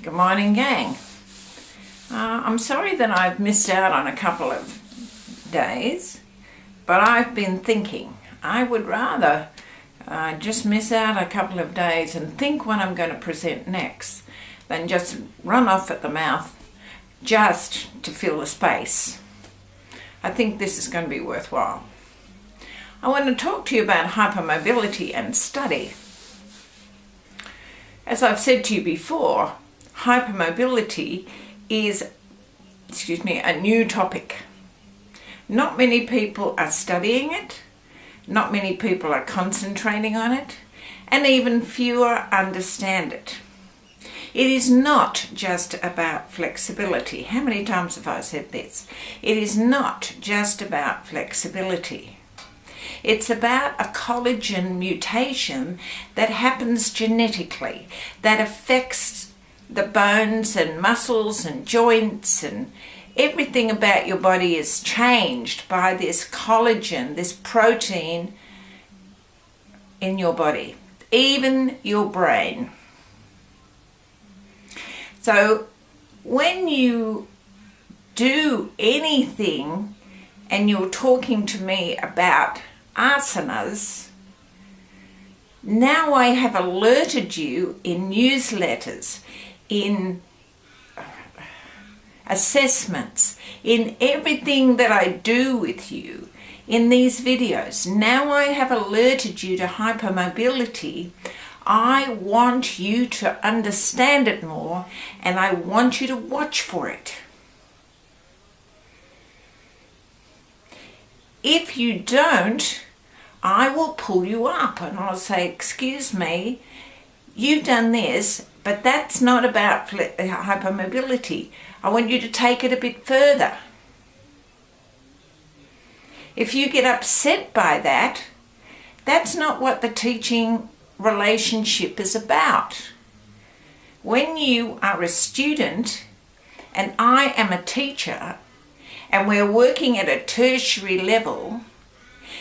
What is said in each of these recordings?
Good morning, gang. I'm sorry that I've missed out on a couple of days, but I've been thinking I would rather just miss out a couple of days and think what I'm going to present next than just run off at the mouth just to fill the space. I think this is going to be worthwhile. I want to talk to you about hypermobility and study. As I've said to you before, hypermobility is, a new topic. Not many people are studying it, not many people are concentrating on it, and even fewer understand it. It is not just about flexibility. How many times have I said this? It is not just about flexibility. It's about a collagen mutation that happens genetically, that affects the bones and muscles and joints, and everything about your body is changed by this collagen, this protein in your body, even your brain. So when you do anything and you're talking to me about asanas, now I have alerted you in newsletters, in assessments, in everything that I do with you in these videos. Now I have alerted you to hypermobility. I want you to understand it more, and I want you to watch for it. If you don't, I will pull you up and I'll say, excuse me, you've done this, but that's not about hypermobility. I want you to take it a bit further. If you get upset by that, that's not what the teaching relationship is about. When you are a student and I am a teacher and we're working at a tertiary level,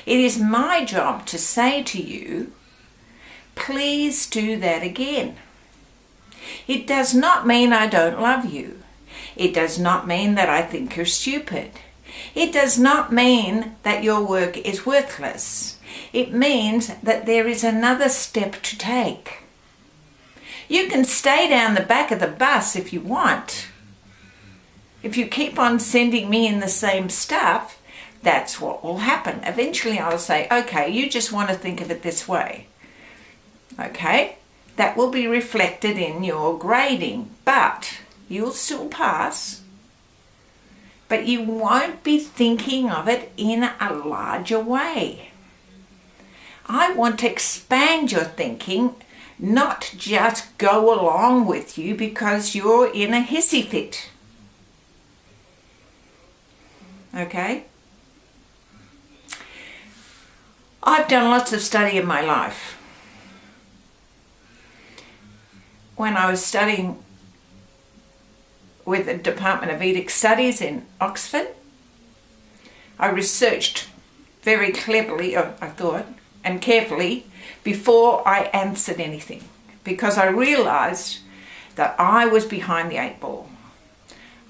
it is my job to say to you, please do that again. It does not mean I don't love you. It does not mean that I think you're stupid. It does not mean that your work is worthless. It means that there is another step to take. You can stay down the back of the bus if you want. If you keep on sending me in the same stuff, that's what will happen. Eventually I'll say, okay, you just want to think of it this way. Okay? That will be reflected in your grading, but you'll still pass. But you won't be thinking of it in a larger way. I want to expand your thinking, not just go along with you because you're in a hissy fit. Okay? I've done lots of study in my life. When I was studying with the Department of Vedic Studies in Oxford, I researched very cleverly, I thought, and carefully before I answered anything, because I realized that I was behind the eight ball.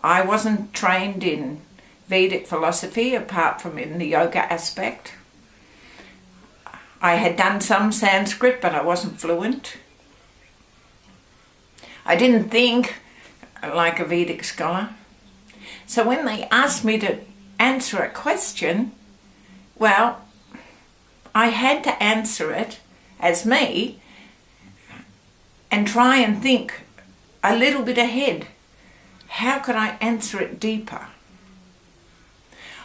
I wasn't trained in Vedic philosophy apart from in the yoga aspect. I had done some Sanskrit, but I wasn't fluent. I didn't think like a Vedic scholar. So when they asked me to answer a question, well, I had to answer it as me and try and think a little bit ahead. How could I answer it deeper?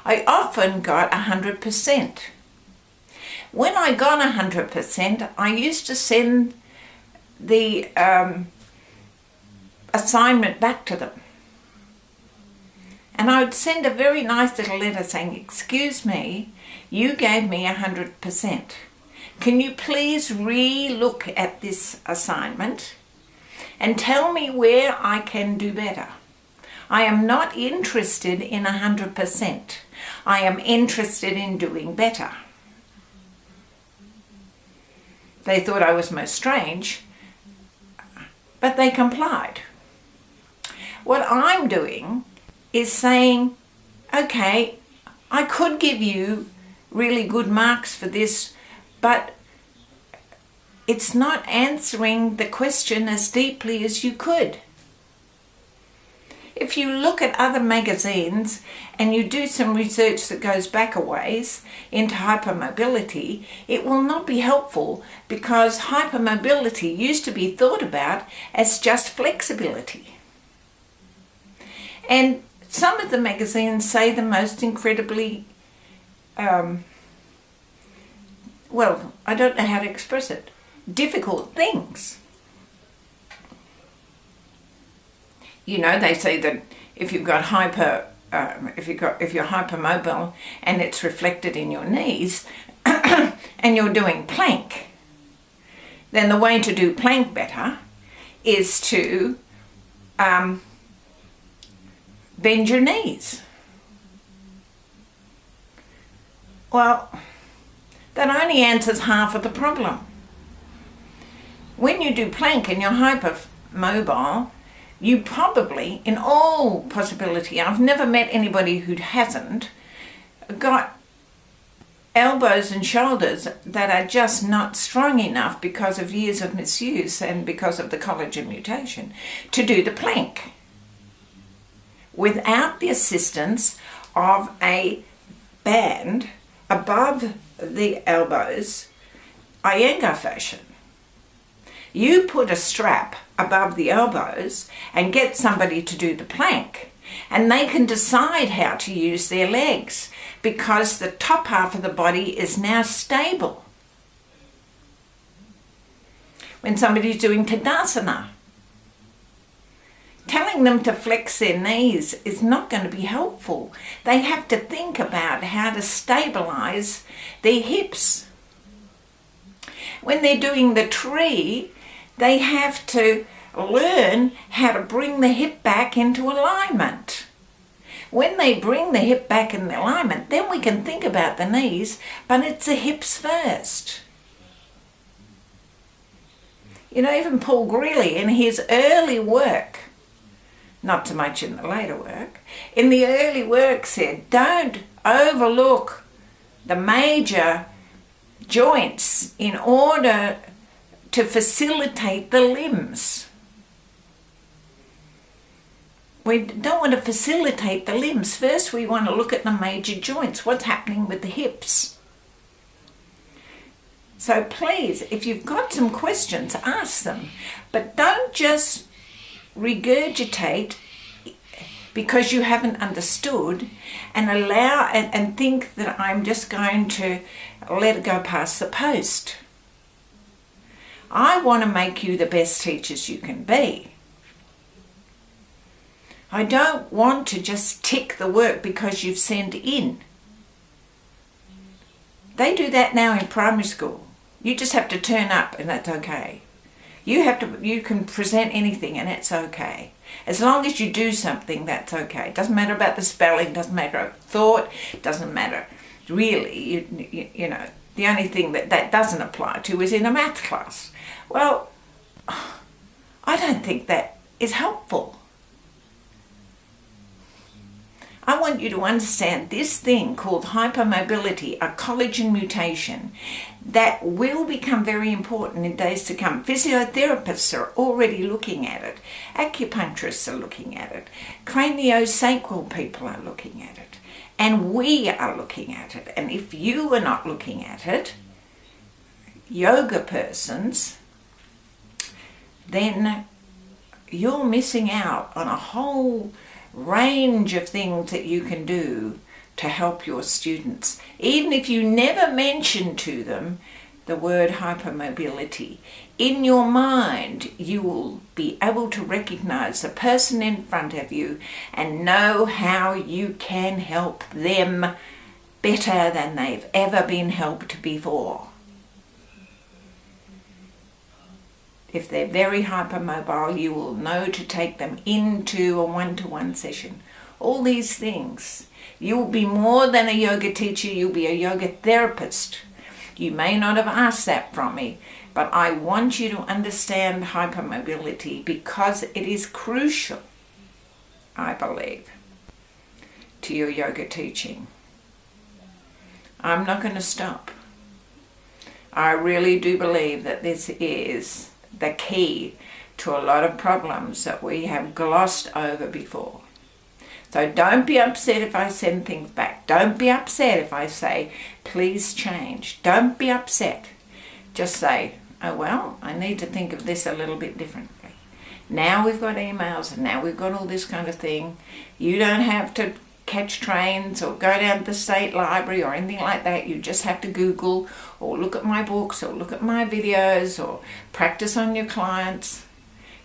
I often got 100%. When I got 100%, I used to send the assignment back to them. And I would send a very nice little letter saying, excuse me, you gave me 100%. Can you please re-look at this assignment and tell me where I can do better? I am not interested in 100%. I am interested in doing better. They thought I was most strange, but they complied. What I'm doing is saying, okay, I could give you really good marks for this, but it's not answering the question as deeply as you could. If you look at other magazines and you do some research that goes back a ways into hypermobility, it will not be helpful, because hypermobility used to be thought about as just flexibility. And some of the magazines say the most incredibly, I don't know how to express it, difficult things. You know, they say that if you've got if you're hypermobile and it's reflected in your knees, and you're doing plank, then the way to do plank better is to bend your knees. Well, that only answers half of the problem. When you do plank and you're hypermobile, you probably, in all possibility, I've never met anybody who hasn't, got elbows and shoulders that are just not strong enough because of years of misuse and because of the collagen mutation to do the plank without the assistance of a band above the elbows, Iyengar fashion. You put a strap above the elbows and get somebody to do the plank, and they can decide how to use their legs because the top half of the body is now stable. When somebody's doing Tadasana, telling them to flex their knees is not going to be helpful. They have to think about how to stabilize their hips. When they're doing the tree, they have to learn how to bring the hip back into alignment. When they bring the hip back in alignment, then we can think about the knees, but it's the hips first. You know, even Paul Greeley in his early work, not so much in the later work, in the early work said, don't overlook the major joints in order to facilitate the limbs. We don't want to facilitate the limbs. First, we want to look at the major joints, what's happening with the hips. So please, if you've got some questions, ask them. But don't just regurgitate because you haven't understood and allow and think that I'm just going to let it go past the post. I want to make you the best teachers you can be. I don't want to just tick the work because you've sent in. They do that now in primary school. You just have to turn up and that's okay. You can present anything and it's okay. As long as you do something, that's okay. It doesn't matter about the spelling, doesn't matter about thought, doesn't matter really, you know. The only thing that doesn't apply to is in a math class. Well, I don't think that is helpful. I want you to understand this thing called hypermobility, a collagen mutation, that will become very important in days to come. Physiotherapists are already looking at it. Acupuncturists are looking at it. Craniosacral people are looking at it. And we are looking at it. And if you are not looking at it, yoga persons, then you're missing out on a whole range of things that you can do to help your students. Even if you never mention to them the word hypermobility, in your mind you will be able to recognize the person in front of you and know how you can help them better than they've ever been helped before. If they're very hypermobile, you will know to take them into a one-to-one session. All these things. You'll be more than a yoga teacher, you'll be a yoga therapist. You may not have asked that from me, but I want you to understand hypermobility because it is crucial. I believe, to your yoga teaching. I'm not going to stop. I really do believe that this is the key to a lot of problems that we have glossed over before. So don't be upset if I send things back. Don't be upset if I say, please change. Don't be upset. Just say, oh well, I need to think of this a little bit differently. Now we've got emails and now we've got all this kind of thing. You don't have to catch trains or go down to the state library or anything like that. You just have to Google or look at my books or look at my videos or practice on your clients.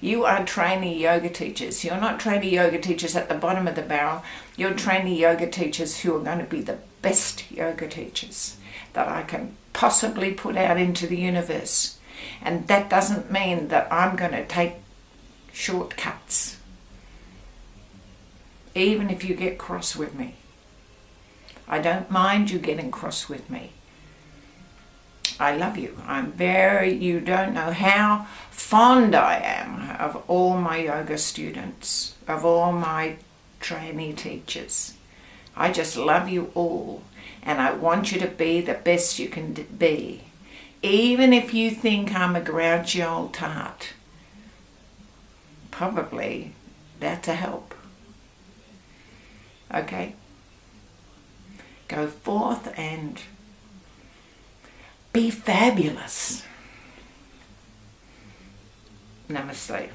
You are trainee yoga teachers. You're not trainee yoga teachers at the bottom of the barrel. You're trainee yoga teachers who are going to be the best yoga teachers that I can possibly put out into the universe. And that doesn't mean that I'm going to take shortcuts, even if you get cross with me. I don't mind you getting cross with me. I love you. You don't know how fond I am of all my yoga students, of all my trainee teachers. I just love you all, and I want you to be the best you can be. Even if you think I'm a grouchy old tart, probably that's a help. Okay? Go forth and be fabulous. Namaste.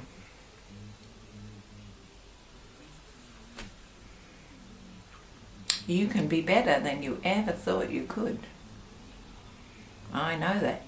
You can be better than you ever thought you could. I know that.